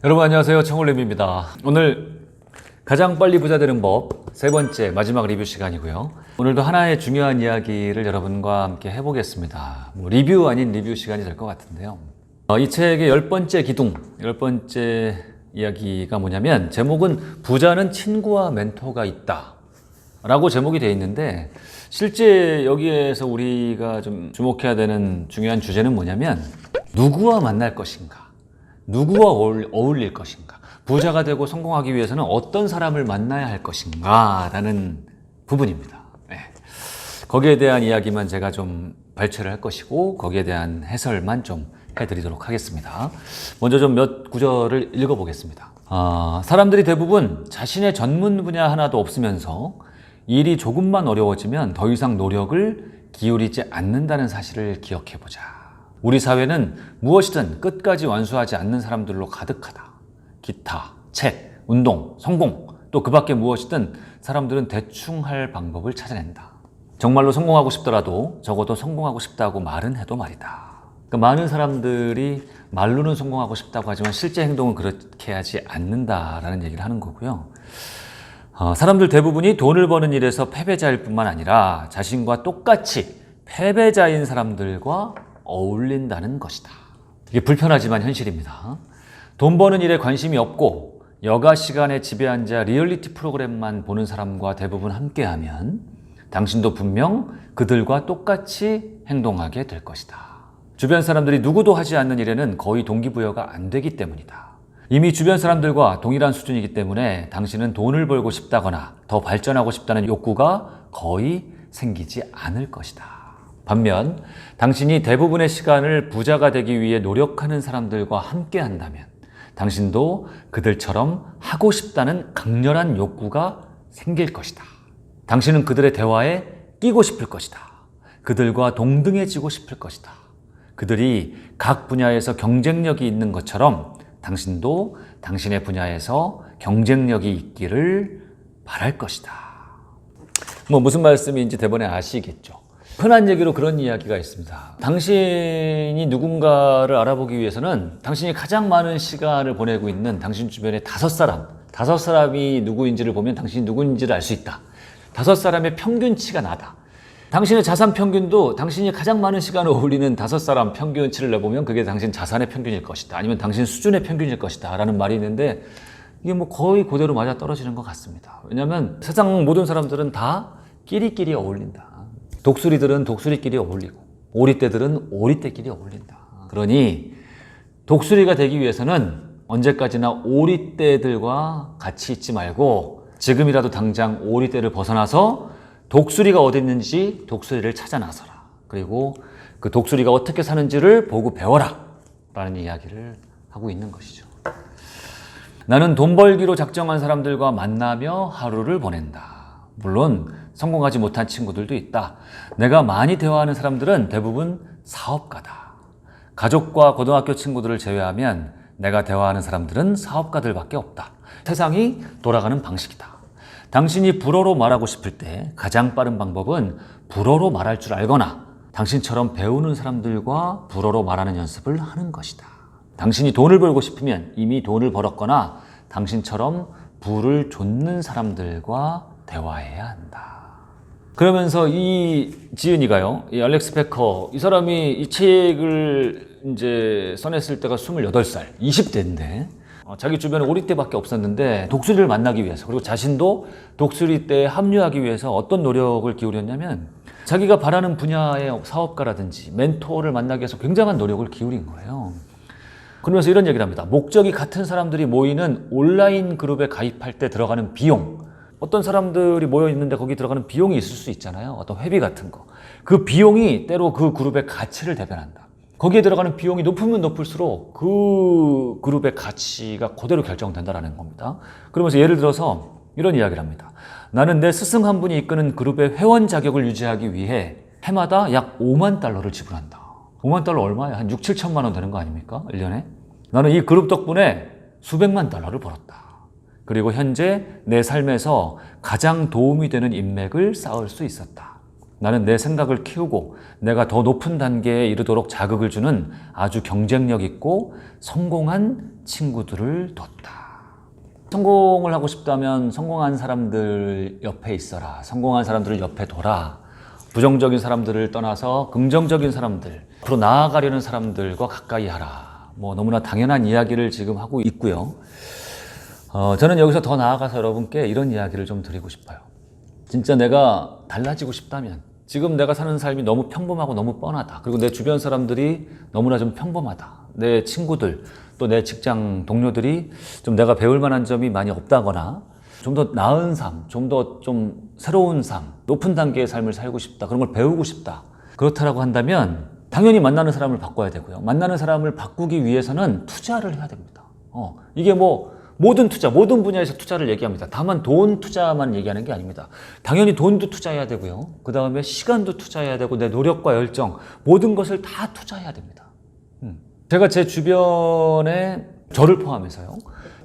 여러분 안녕하세요. 청울림입니다. 오늘 가장 빨리 부자 되는 법 세 번째 마지막 리뷰 시간이고요. 오늘도 하나의 중요한 이야기를 여러분과 함께 해보겠습니다. 리뷰 아닌 리뷰 시간이 될 것 같은데요. 이 책의 10번째 기둥, 10번째 이야기가 뭐냐면 제목은 부자는 친구와 멘토가 있다 라고 제목이 되어 있는데 실제 여기에서 우리가 좀 주목해야 되는 중요한 주제는 뭐냐면 누구와 만날 것인가, 누구와 어울릴 것인가, 부자가 되고 성공하기 위해서는 어떤 사람을 만나야 할 것인가 라는 부분입니다. 네. 거기에 대한 이야기만 제가 좀 발췌를 할 것이고 거기에 대한 해설만 좀 해드리도록 하겠습니다. 먼저 좀 몇 구절을 읽어보겠습니다. 사람들이 대부분 자신의 전문 분야 하나도 없으면서 일이 조금만 어려워지면 더 이상 노력을 기울이지 않는다는 사실을 기억해보자. 우리 사회는 무엇이든 끝까지 완수하지 않는 사람들로 가득하다. 기타, 책, 운동, 성공, 또 그 밖에 무엇이든 사람들은 대충 할 방법을 찾아낸다. 정말로 성공하고 싶더라도 적어도 성공하고 싶다고 말은 해도 말이다. 그러니까 많은 사람들이 말로는 성공하고 싶다고 하지만 실제 행동은 그렇게 하지 않는다라는 얘기를 하는 거고요. 사람들 대부분이 돈을 버는 일에서 패배자일 뿐만 아니라 자신과 똑같이 패배자인 사람들과 어울린다는 것이다. 이게 불편하지만 현실입니다. 돈 버는 일에 관심이 없고 여가 시간에 집에 앉아 리얼리티 프로그램만 보는 사람과 대부분 함께하면 당신도 분명 그들과 똑같이 행동하게 될 것이다. 주변 사람들이 누구도 하지 않는 일에는 거의 동기부여가 안 되기 때문이다. 이미 주변 사람들과 동일한 수준이기 때문에 당신은 돈을 벌고 싶다거나 더 발전하고 싶다는 욕구가 거의 생기지 않을 것이다. 반면 당신이 대부분의 시간을 부자가 되기 위해 노력하는 사람들과 함께 한다면 당신도 그들처럼 하고 싶다는 강렬한 욕구가 생길 것이다. 당신은 그들의 대화에 끼고 싶을 것이다. 그들과 동등해지고 싶을 것이다. 그들이 각 분야에서 경쟁력이 있는 것처럼 당신도 당신의 분야에서 경쟁력이 있기를 바랄 것이다. 무슨 말씀인지 대번에 아시겠죠? 흔한 얘기로 그런 이야기가 있습니다. 당신이 누군가를 알아보기 위해서는 당신이 가장 많은 시간을 보내고 있는 당신 주변의 다섯 사람이 누구인지를 보면 당신이 누구인지를 알 수 있다. 5사람의 평균치가 나다. 당신의 자산 평균도 당신이 가장 많은 시간을 어울리는 5사람 평균치를 내보면 그게 당신 자산의 평균일 것이다. 아니면 당신 수준의 평균일 것이다. 라는 말이 있는데 이게 거의 그대로 맞아 떨어지는 것 같습니다. 왜냐하면 세상 모든 사람들은 다 끼리끼리 어울린다. 독수리들은 독수리끼리 어울리고 오리떼들은 오리떼끼리 어울린다. 그러니 독수리가 되기 위해서는 언제까지나 오리떼들과 같이 있지 말고 지금이라도 당장 오리떼를 벗어나서 독수리가 어디 있는지 독수리를 찾아 나서라. 그리고 그 독수리가 어떻게 사는지를 보고 배워라 라는 이야기를 하고 있는 것이죠. 나는 돈 벌기로 작정한 사람들과 만나며 하루를 보낸다. 물론 성공하지 못한 친구들도 있다. 내가 많이 대화하는 사람들은 대부분 사업가다. 가족과 고등학교 친구들을 제외하면 내가 대화하는 사람들은 사업가들밖에 없다. 세상이 돌아가는 방식이다. 당신이 불어로 말하고 싶을 때 가장 빠른 방법은 불어로 말할 줄 알거나 당신처럼 배우는 사람들과 불어로 말하는 연습을 하는 것이다. 당신이 돈을 벌고 싶으면 이미 돈을 벌었거나 당신처럼 부를 좇는 사람들과 대화해야 한다. 그러면서 이 지은이가요, 이 알렉스 베커, 이 사람이 이 책을 이제 써냈을 때가 28살, 20대인데 자기 주변에 오리떼밖에 없었는데 독수리를 만나기 위해서 그리고 자신도 독수리떼에 합류하기 위해서 어떤 노력을 기울였냐면 자기가 바라는 분야의 사업가라든지 멘토를 만나기 위해서 굉장한 노력을 기울인 거예요. 그러면서 이런 얘기를 합니다. 목적이 같은 사람들이 모이는 온라인 그룹에 가입할 때 들어가는 비용, 어떤 사람들이 모여 있는데 거기 들어가는 비용이 있을 수 있잖아요. 어떤 회비 같은 거. 그 비용이 때로 그 그룹의 가치를 대변한다. 거기에 들어가는 비용이 높으면 높을수록 그 그룹의 가치가 그대로 결정된다는 겁니다. 그러면서 예를 들어서 이런 이야기를 합니다. 나는 내 스승 한 분이 이끄는 그룹의 회원 자격을 유지하기 위해 해마다 약 5만 달러를 지불한다. 5만 달러 얼마야? 한 6, 7천만 원 되는 거 아닙니까? 1년에? 나는 이 그룹 덕분에 수백만 달러를 벌었다. 그리고 현재 내 삶에서 가장 도움이 되는 인맥을 쌓을 수 있었다. 나는 내 생각을 키우고 내가 더 높은 단계에 이르도록 자극을 주는 아주 경쟁력 있고 성공한 친구들을 뒀다. 성공을 하고 싶다면 성공한 사람들 옆에 있어라. 성공한 사람들을 옆에 둬라. 부정적인 사람들을 떠나서 긍정적인 사람들, 앞으로 나아가려는 사람들과 가까이 하라. 뭐 너무나 당연한 이야기를 지금 하고 있고요. 저는 여기서 더 나아가서 여러분께 이런 이야기를 좀 드리고 싶어요. 진짜 내가 달라지고 싶다면, 지금 내가 사는 삶이 너무 평범하고 너무 뻔하다. 그리고 내 주변 사람들이 너무나 좀 평범하다. 내 친구들, 또 내 직장 동료들이 좀 내가 배울 만한 점이 많이 없다거나 좀 더 나은 삶, 좀 더 좀 새로운 삶, 높은 단계의 삶을 살고 싶다. 그런 걸 배우고 싶다. 그렇다라고 한다면 당연히 만나는 사람을 바꿔야 되고요. 만나는 사람을 바꾸기 위해서는 투자를 해야 됩니다. 이게 뭐 모든 투자, 모든 분야에서 투자를 얘기합니다. 다만 돈 투자만 얘기하는 게 아닙니다. 당연히 돈도 투자해야 되고요. 그 다음에 시간도 투자해야 되고 내 노력과 열정, 모든 것을 다 투자해야 됩니다. 제가 제 주변에 저를 포함해서요.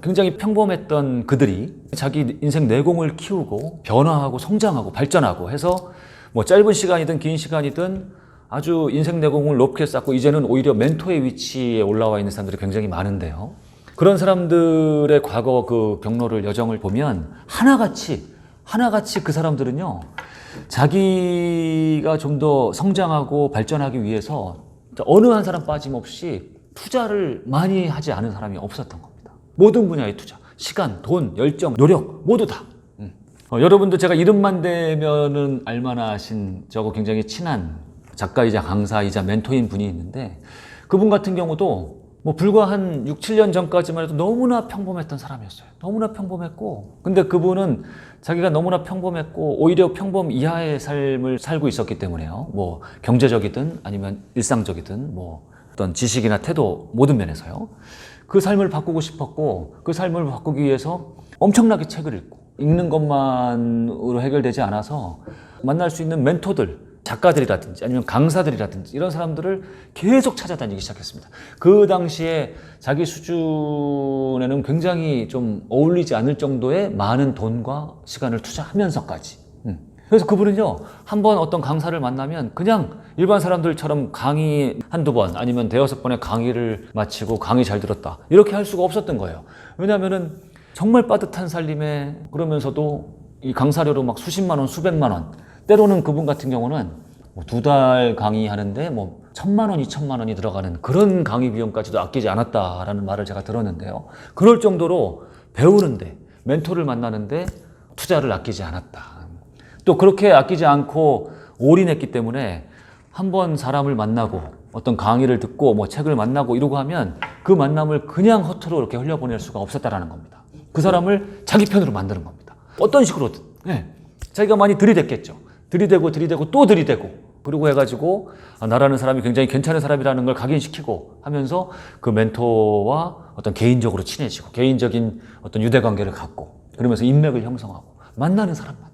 굉장히 평범했던 그들이 자기 인생 내공을 키우고 변화하고 성장하고 발전하고 해서 뭐 짧은 시간이든 긴 시간이든 아주 인생 내공을 높게 쌓고 이제는 오히려 멘토의 위치에 올라와 있는 사람들이 굉장히 많은데요. 그런 사람들의 과거 그 경로를 여정을 보면 하나같이 그 사람들은요. 자기가 좀 더 성장하고 발전하기 위해서 어느 한 사람 빠짐없이 투자를 많이 하지 않은 사람이 없었던 겁니다. 모든 분야의 투자, 시간, 돈, 열정, 노력 모두 다. 여러분도 제가 이름만 대면은 알만하신 저하고 굉장히 친한 작가이자 강사이자 멘토인 분이 있는데 그분 같은 경우도 뭐 불과 한 6, 7년 전까지만 해도 너무나 평범했던 사람이었어요. 너무나 평범했고 근데 그분은 자기가 너무나 평범했고 오히려 평범 이하의 삶을 살고 있었기 때문에요. 뭐 경제적이든 아니면 일상적이든 뭐 어떤 지식이나 태도 모든 면에서요. 그 삶을 바꾸고 싶었고 그 삶을 바꾸기 위해서 엄청나게 책을 읽고 읽는 것만으로 해결되지 않아서 만날 수 있는 멘토들 작가들이라든지 아니면 강사들이라든지 이런 사람들을 계속 찾아다니기 시작했습니다. 그 당시에 자기 수준에는 굉장히 좀 어울리지 않을 정도의 많은 돈과 시간을 투자하면서까지. 그래서 그분은요, 한번 어떤 강사를 만나면 그냥 일반 사람들처럼 강의 한두 번 아니면 대여섯 번의 강의를 마치고 강의 잘 들었다. 이렇게 할 수가 없었던 거예요. 왜냐하면은 정말 빠듯한 살림에 그러면서도 이 강사료로 막 수십만 원, 수백만 원 때로는 그분 같은 경우는 뭐 2달 강의하는데 뭐 1,000만 원, 2,000만 원이 들어가는 그런 강의 비용까지도 아끼지 않았다라는 말을 제가 들었는데요. 그럴 정도로 배우는데, 멘토를 만나는데 투자를 아끼지 않았다. 또 그렇게 아끼지 않고 올인했기 때문에 한번 사람을 만나고 어떤 강의를 듣고 뭐 책을 만나고 이러고 하면 그 만남을 그냥 허투루 이렇게 흘려보낼 수가 없었다라는 겁니다. 그 사람을 자기 편으로 만드는 겁니다. 어떤 식으로든. 자기가 많이 들이댔겠죠. 들이대고 또 들이대고 그러고 해가지고 나라는 사람이 굉장히 괜찮은 사람이라는 걸 각인시키고 하면서 그 멘토와 어떤 개인적으로 친해지고 개인적인 어떤 유대관계를 갖고 그러면서 인맥을 형성하고 만나는 사람마다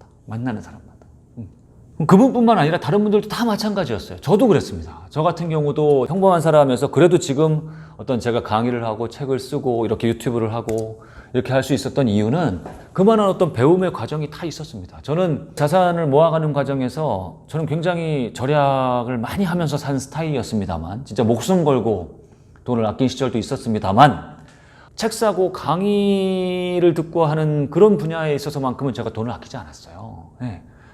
그분뿐만 아니라 다른 분들도 다 마찬가지였어요. 저도 그랬습니다. 저 같은 경우도 평범한 사람에서 그래도 지금 어떤 제가 강의를 하고 책을 쓰고 이렇게 유튜브를 하고 이렇게 할 수 있었던 이유는 그만한 어떤 배움의 과정이 다 있었습니다. 저는 자산을 모아가는 과정에서 저는 굉장히 절약을 많이 하면서 산 스타일이었습니다만 진짜 목숨 걸고 돈을 아낀 시절도 있었습니다만 책 사고 강의를 듣고 하는 그런 분야에 있어서만큼은 제가 돈을 아끼지 않았어요.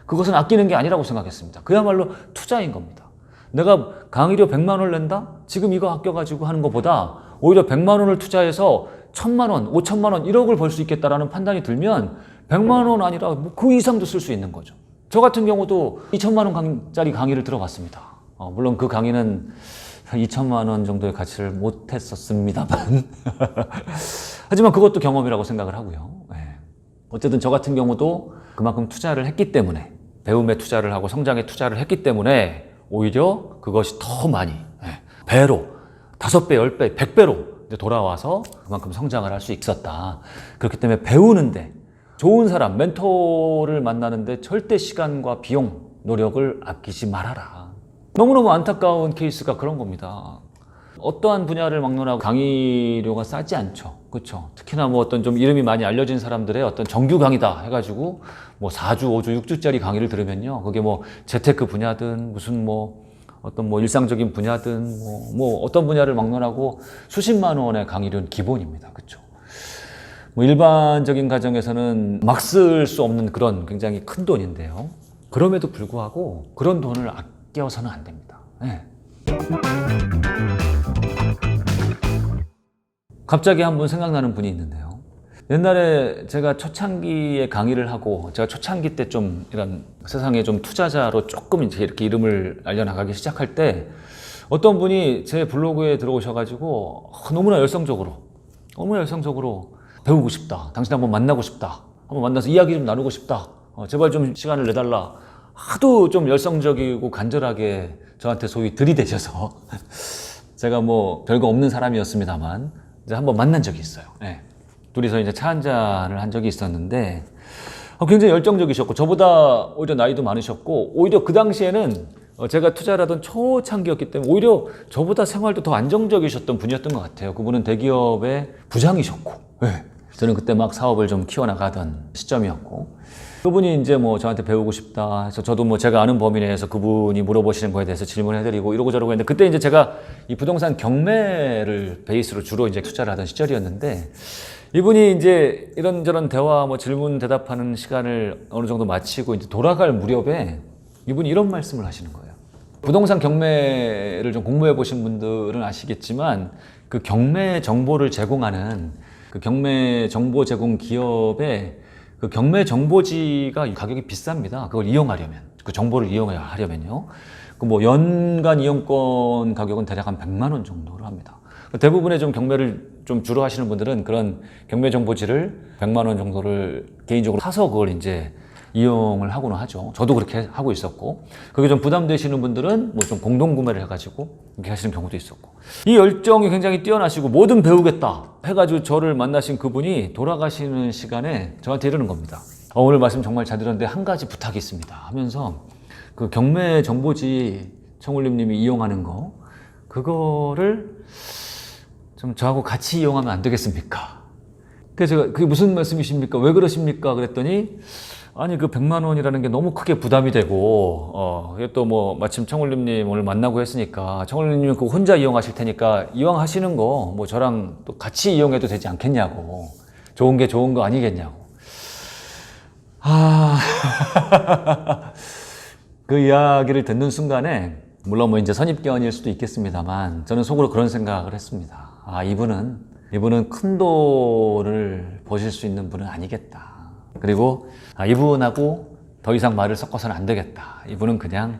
그것은 아끼는 게 아니라고 생각했습니다. 그야말로 투자인 겁니다. 내가 강의료 100만 원을 낸다? 지금 이거 아껴가지고 하는 것보다 오히려 100만 원을 투자해서 1,000만 원, 5천만 원, 1억을 벌 수 있겠다라는 판단이 들면 100만 원 아니라 그 이상도 쓸 수 있는 거죠. 저 같은 경우도 2천만 원짜리 강의를 들어봤습니다. 물론 그 강의는 2천만 원 정도의 가치를 못했었습니다만 하지만 그것도 경험이라고 생각을 하고요. 어쨌든 저 같은 경우도 그만큼 투자를 했기 때문에 배움에 투자를 하고 성장에 투자를 했기 때문에 오히려 그것이 더 많이 배로 5배, 10배, 100배로 돌아와서 그만큼 성장을 할 수 있었다. 그렇기 때문에 배우는데 좋은 사람, 멘토를 만나는데 절대 시간과 비용, 노력을 아끼지 말아라. 너무너무 안타까운 케이스가 그런 겁니다. 어떠한 분야를 막론하고 강의료가 싸지 않죠. 그렇죠. 특히나 뭐 어떤 좀 이름이 많이 알려진 사람들의 어떤 정규 강의다 해가지고 뭐 4주, 5주, 6주짜리 강의를 들으면요. 그게 뭐 재테크 분야든 무슨 뭐 어떤 뭐 일상적인 분야든 뭐 어떤 분야를 막론하고 수십만 원의 강의료는 기본입니다. 그렇죠. 뭐 일반적인 가정에서는 막 쓸 수 없는 그런 굉장히 큰 돈인데요. 그럼에도 불구하고 그런 돈을 아껴서는 안 됩니다. 네. 갑자기 한 분 생각나는 분이 있는데요. 옛날에 제가 초창기에 강의를 하고 제가 초창기 때 좀 이런 세상에 좀 투자자로 조금 이제 이렇게 이름을 알려나가기 시작할 때 어떤 분이 제 블로그에 들어오셔가지고 너무나 열성적으로 배우고 싶다. 당신 한번 만나고 싶다. 한번 만나서 이야기 좀 나누고 싶다. 제발 좀 시간을 내달라. 하도 좀 열성적이고 간절하게 저한테 소위 들이대셔서 제가 뭐 별거 없는 사람이었습니다만 이제 한번 만난 적이 있어요. 네. 둘이서 이제 차 한 잔을 한 적이 있었는데 굉장히 열정적이셨고 저보다 오히려 나이도 많으셨고 오히려 그 당시에는 제가 투자를 하던 초창기였기 때문에 오히려 저보다 생활도 더 안정적이셨던 분이었던 것 같아요. 그분은 대기업의 부장이셨고 네. 저는 그때 막 사업을 좀 키워나가던 시점이었고 그분이 이제 뭐 저한테 배우고 싶다 해서 저도 뭐 제가 아는 범위 내에서 그분이 물어보시는 거에 대해서 질문해드리고 이러고 저러고 했는데 그때 이제 제가 이 부동산 경매를 베이스로 주로 이제 투자를 하던 시절이었는데 이분이 이제 이런저런 대화 뭐 질문 대답하는 시간을 어느 정도 마치고 이제 돌아갈 무렵에 이분이 이런 말씀을 하시는 거예요. 부동산 경매를 좀 공부해 보신 분들은 아시겠지만 그 경매 정보를 제공하는 그 경매 정보 제공 기업의 그 경매 정보지가 가격이 비쌉니다. 그걸 이용하려면 그 정보를 이용하려면요. 그 뭐 연간 이용권 가격은 대략 한 100만 원 정도를 합니다. 대부분의 좀 경매를 좀 주로 하시는 분들은 그런 경매 정보지를 100만 원 정도를 개인적으로 사서 그걸 이제 이용을 하고는 하죠. 저도 그렇게 하고 있었고 그게 좀 부담되시는 분들은 뭐 좀 공동 구매를 해가지고 이렇게 하시는 경우도 있었고 이 열정이 굉장히 뛰어나시고 뭐든 배우겠다 해가지고 저를 만나신 그분이 돌아가시는 시간에 저한테 이러는 겁니다. 오늘 말씀 정말 잘 들었는데 한 가지 부탁이 있습니다 하면서 그 경매 정보지 청울림님이 이용하는 거 그거를 좀 저하고 같이 이용하면 안 되겠습니까? 그래서 제가 그게 무슨 말씀이십니까? 왜 그러십니까? 그랬더니 아니 그 100만 원이라는 게 너무 크게 부담이 되고 이게 또 뭐 마침 청울림님 오늘 만나고 했으니까 청울림님 그거 혼자 이용하실 테니까 이왕 하시는 거 뭐 저랑 또 같이 이용해도 되지 않겠냐고 좋은 게 좋은 거 아니겠냐고 그 이야기를 듣는 순간에 물론 뭐 이제 선입견일 수도 있겠습니다만 저는 속으로 그런 생각을 했습니다. 이분은 큰 돈을 버실 수 있는 분은 아니겠다. 그리고 이분하고 더 이상 말을 섞어서는 안 되겠다. 이분은 그냥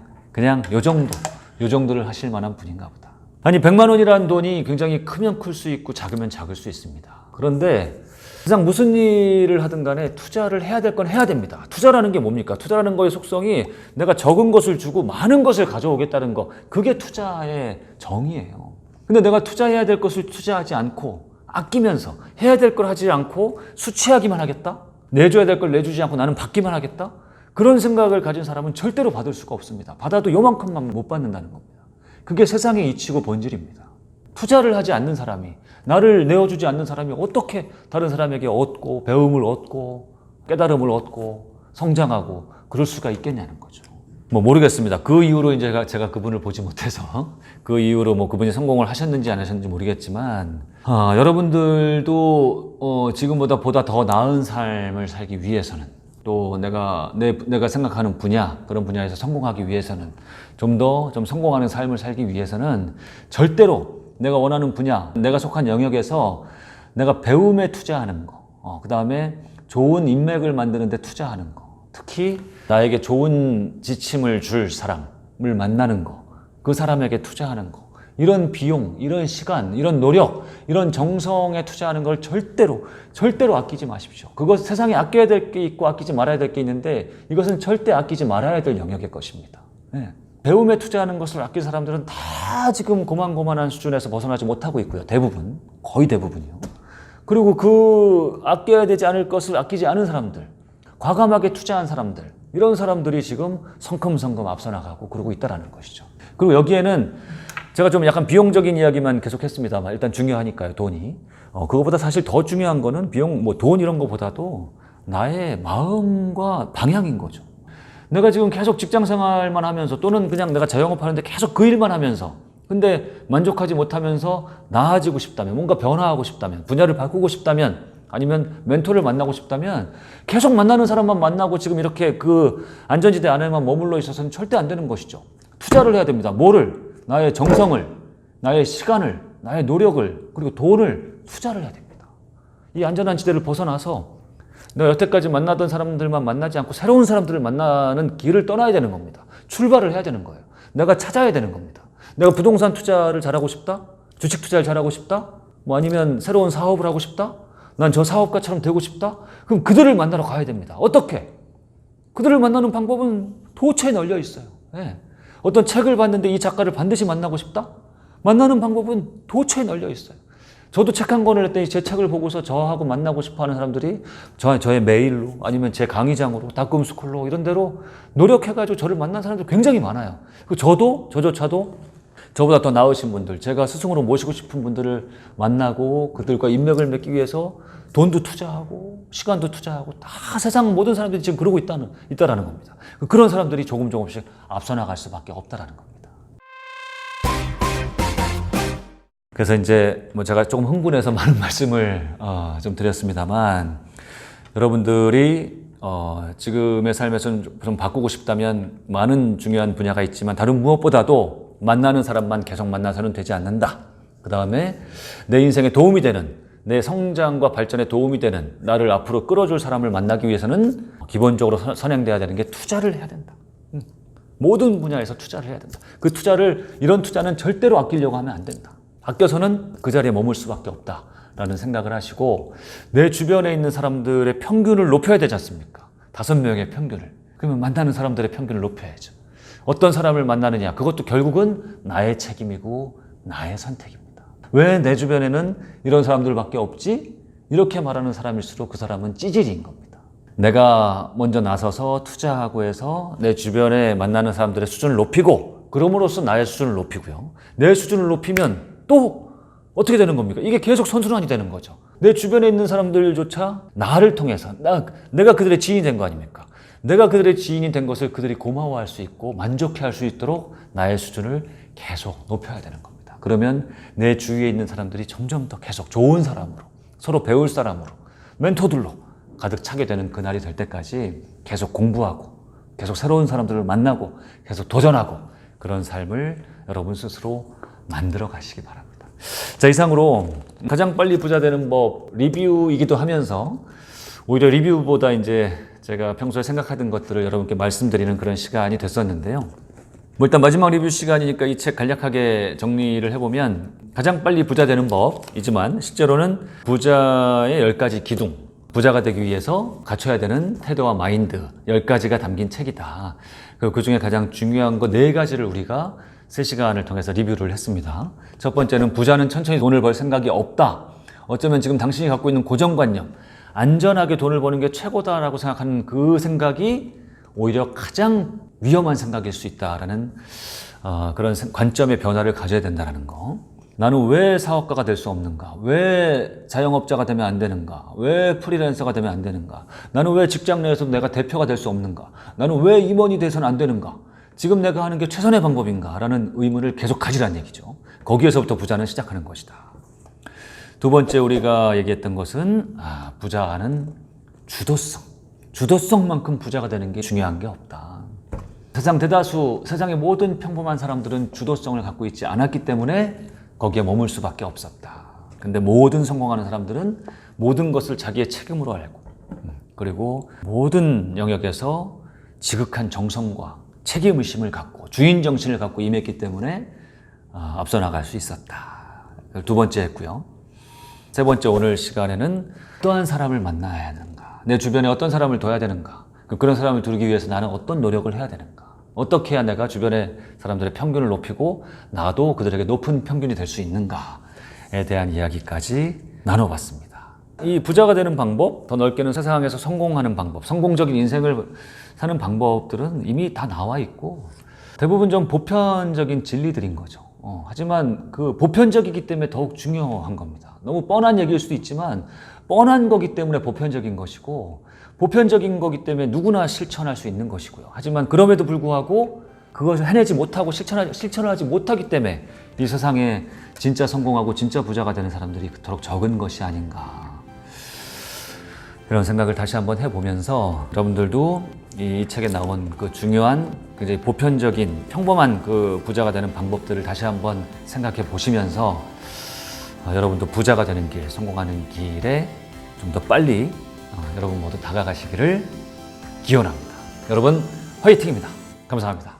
요 정도를 하실 만한 분인가 보다. 아니 100만 원이라는 돈이 굉장히 크면 클 수 있고 작으면 작을 수 있습니다. 그런데 세상 무슨 일을 하든 간에 투자를 해야 될 건 해야 됩니다. 투자라는 게 뭡니까? 투자라는 거의 속성이 내가 적은 것을 주고 많은 것을 가져오겠다는 거. 그게 투자의 정의예요. 근데 내가 투자해야 될 것을 투자하지 않고 아끼면서 해야 될 걸 하지 않고 수치하기만 하겠다? 내줘야 될 걸 내주지 않고 나는 받기만 하겠다? 그런 생각을 가진 사람은 절대로 받을 수가 없습니다. 받아도 요만큼만 못 받는다는 겁니다. 그게 세상의 이치고 본질입니다. 투자를 하지 않는 사람이 나를 내어주지 않는 사람이 어떻게 다른 사람에게 얻고 배움을 얻고 깨달음을 얻고 성장하고 그럴 수가 있겠냐는 거죠. 뭐 모르겠습니다. 그 이후로 이제 제가 그분을 보지 못해서 그 이후로 뭐 그분이 성공을 하셨는지 안 하셨는지 모르겠지만 여러분들도 지금보다 더 나은 삶을 살기 위해서는 또 내가 생각하는 분야 그런 분야에서 성공하기 위해서는 좀 성공하는 삶을 살기 위해서는 절대로 내가 원하는 분야 내가 속한 영역에서 내가 배움에 투자하는 거 그 다음에 좋은 인맥을 만드는 데 투자하는 거 특히 나에게 좋은 지침을 줄 사람을 만나는 거 그 사람에게 투자하는 거 이런 비용, 이런 시간, 이런 노력, 이런 정성에 투자하는 걸 절대로 아끼지 마십시오. 그것 세상에 아껴야 될 게 있고 아끼지 말아야 될 게 있는데 이것은 절대 아끼지 말아야 될 영역의 것입니다. 네. 배움에 투자하는 것을 아낄 사람들은 다 지금 고만고만한 수준에서 벗어나지 못하고 있고요. 거의 대부분이요. 그리고 그 아껴야 되지 않을 것을 아끼지 않은 사람들, 과감하게 투자한 사람들, 이런 사람들이 지금 성큼성큼 앞서 나가고 그러고 있다는 것이죠. 그리고 여기에는 제가 좀 약간 비용적인 이야기만 계속 했습니다만 일단 중요하니까요, 돈이. 그거보다 사실 더 중요한 거는 돈 이런 거보다도 나의 마음과 방향인 거죠. 내가 지금 계속 직장 생활만 하면서 또는 그냥 내가 자영업 하는데 계속 그 일만 하면서 근데 만족하지 못하면서 나아지고 싶다면, 뭔가 변화하고 싶다면, 분야를 바꾸고 싶다면, 아니면 멘토를 만나고 싶다면 계속 만나는 사람만 만나고 지금 이렇게 그 안전지대 안에만 머물러 있어서는 절대 안 되는 것이죠. 투자를 해야 됩니다. 뭐를? 나의 정성을, 나의 시간을, 나의 노력을, 그리고 돈을 투자를 해야 됩니다. 이 안전한 지대를 벗어나서 내가 여태까지 만나던 사람들만 만나지 않고 새로운 사람들을 만나는 길을 떠나야 되는 겁니다. 출발을 해야 되는 거예요. 내가 찾아야 되는 겁니다. 내가 부동산 투자를 잘하고 싶다? 주식 투자를 잘하고 싶다? 뭐 아니면 새로운 사업을 하고 싶다? 난 저 사업가처럼 되고 싶다? 그럼 그들을 만나러 가야 됩니다. 어떻게? 그들을 만나는 방법은 도처에 널려 있어요. 네. 어떤 책을 봤는데 이 작가를 반드시 만나고 싶다? 만나는 방법은 도처에 널려 있어요. 저도 책 한 권을 냈더니 제 책을 보고서 저하고 만나고 싶어 하는 사람들이 저의 메일로 아니면 제 강의장으로 닷컴스쿨로 이런 데로 노력해가지고 저를 만난 사람들 굉장히 많아요. 저조차도 저보다 더 나으신 분들, 제가 스승으로 모시고 싶은 분들을 만나고 그들과 인맥을 맺기 위해서 돈도 투자하고 시간도 투자하고 다 세상 모든 사람들이 지금 그러고 있다라는 겁니다. 그런 사람들이 조금씩 앞서 나갈 수밖에 없다라는 겁니다. 그래서 이제 제가 조금 흥분해서 많은 말씀을 좀 드렸습니다만 여러분들이 지금의 삶에서 좀 바꾸고 싶다면 많은 중요한 분야가 있지만 다른 무엇보다도 만나는 사람만 계속 만나서는 되지 않는다. 그 다음에 내 인생에 도움이 되는, 내 성장과 발전에 도움이 되는, 나를 앞으로 끌어줄 사람을 만나기 위해서는 기본적으로 선행돼야 되는 게 투자를 해야 된다. 모든 분야에서 투자를 해야 된다. 그 이런 투자는 절대로 아끼려고 하면 안 된다. 아껴서는 그 자리에 머물 수밖에 없다라는 생각을 하시고 내 주변에 있는 사람들의 평균을 높여야 되지 않습니까? 5명의 평균을. 그러면 만나는 사람들의 평균을 높여야죠. 어떤 사람을 만나느냐, 그것도 결국은 나의 책임이고 나의 선택입니다. 왜 내 주변에는 이런 사람들밖에 없지? 이렇게 말하는 사람일수록 그 사람은 찌질인 겁니다. 내가 먼저 나서서 투자하고 해서 내 주변에 만나는 사람들의 수준을 높이고 그럼으로써 나의 수준을 높이고요. 내 수준을 높이면 또 어떻게 되는 겁니까? 이게 계속 선순환이 되는 거죠. 내 주변에 있는 사람들조차 나를 통해서 내가 그들의 지인이 된 거 아닙니까? 내가 그들의 지인이 된 것을 그들이 고마워할 수 있고 만족해할 수 있도록 나의 수준을 계속 높여야 되는 겁니다. 그러면 내 주위에 있는 사람들이 점점 더 계속 좋은 사람으로, 서로 배울 사람으로, 멘토들로 가득 차게 되는 그날이 될 때까지 계속 공부하고 계속 새로운 사람들을 만나고 계속 도전하고 그런 삶을 여러분 스스로 만들어 가시기 바랍니다. 자, 이상으로 가장 빨리 부자 되는 법 리뷰이기도 하면서 오히려 리뷰보다 이제 제가 평소에 생각하던 것들을 여러분께 말씀드리는 그런 시간이 됐었는데요. 뭐 일단 마지막 리뷰 시간이니까 이 책 간략하게 정리를 해보면 가장 빨리 부자 되는 법이지만 실제로는 부자의 10가지 기둥, 부자가 되기 위해서 갖춰야 되는 태도와 마인드 10가지가 담긴 책이다. 그 중에 가장 중요한 거 4가지를 우리가 3시간을 통해서 리뷰를 했습니다. 첫 번째는 부자는 천천히 돈을 벌 생각이 없다. 어쩌면 지금 당신이 갖고 있는 고정관념, 안전하게 돈을 버는 게 최고다라고 생각하는 그 생각이 오히려 가장 위험한 생각일 수 있다라는 그런 관점의 변화를 가져야 된다는 거. 나는 왜 사업가가 될 수 없는가? 왜 자영업자가 되면 안 되는가? 왜 프리랜서가 되면 안 되는가? 나는 왜 직장 내에서 내가 대표가 될 수 없는가? 나는 왜 임원이 돼서는 안 되는가? 지금 내가 하는 게 최선의 방법인가? 라는 의문을 계속 가지라는 얘기죠. 거기에서부터 부자는 시작하는 것이다. 두 번째 우리가 얘기했던 것은 부자는 주도성. 주도성만큼 부자가 되는 게 중요한 게 없다. 세상의 모든 평범한 사람들은 주도성을 갖고 있지 않았기 때문에 거기에 머물 수밖에 없었다. 근데 모든 성공하는 사람들은 모든 것을 자기의 책임으로 알고 그리고 모든 영역에서 지극한 정성과 책임의식을 갖고 주인 정신을 갖고 임했기 때문에 앞서 나갈 수 있었다. 두 번째 했고요. 세 번째 오늘 시간에는 어떠한 사람을 만나야 하는가? 내 주변에 어떤 사람을 둬야 되는가? 그런 사람을 두기 위해서 나는 어떤 노력을 해야 되는가? 어떻게 해야 내가 주변의 사람들의 평균을 높이고 나도 그들에게 높은 평균이 될 수 있는가에 대한 이야기까지 나눠봤습니다. 이 부자가 되는 방법, 더 넓게는 세상에서 성공하는 방법, 성공적인 인생을 사는 방법들은 이미 다 나와 있고 대부분 좀 보편적인 진리들인 거죠. 하지만 그 보편적이기 때문에 더욱 중요한 겁니다. 너무 뻔한 얘기일 수도 있지만 뻔한 거기 때문에 보편적인 것이고 보편적인 거기 때문에 누구나 실천할 수 있는 것이고요. 하지만 그럼에도 불구하고 그것을 해내지 못하고 실천하지 못하기 때문에 이 세상에 진짜 성공하고 진짜 부자가 되는 사람들이 그토록 적은 것이 아닌가. 이런 생각을 다시 한번 해보면서 여러분들도 이 책에 나온 그 중요한 굉장히 보편적인 평범한 그 부자가 되는 방법들을 다시 한번 생각해 보시면서 여러분도 부자가 되는 길, 성공하는 길에 좀 더 빨리 여러분 모두 다가가시기를 기원합니다. 여러분 화이팅입니다. 감사합니다.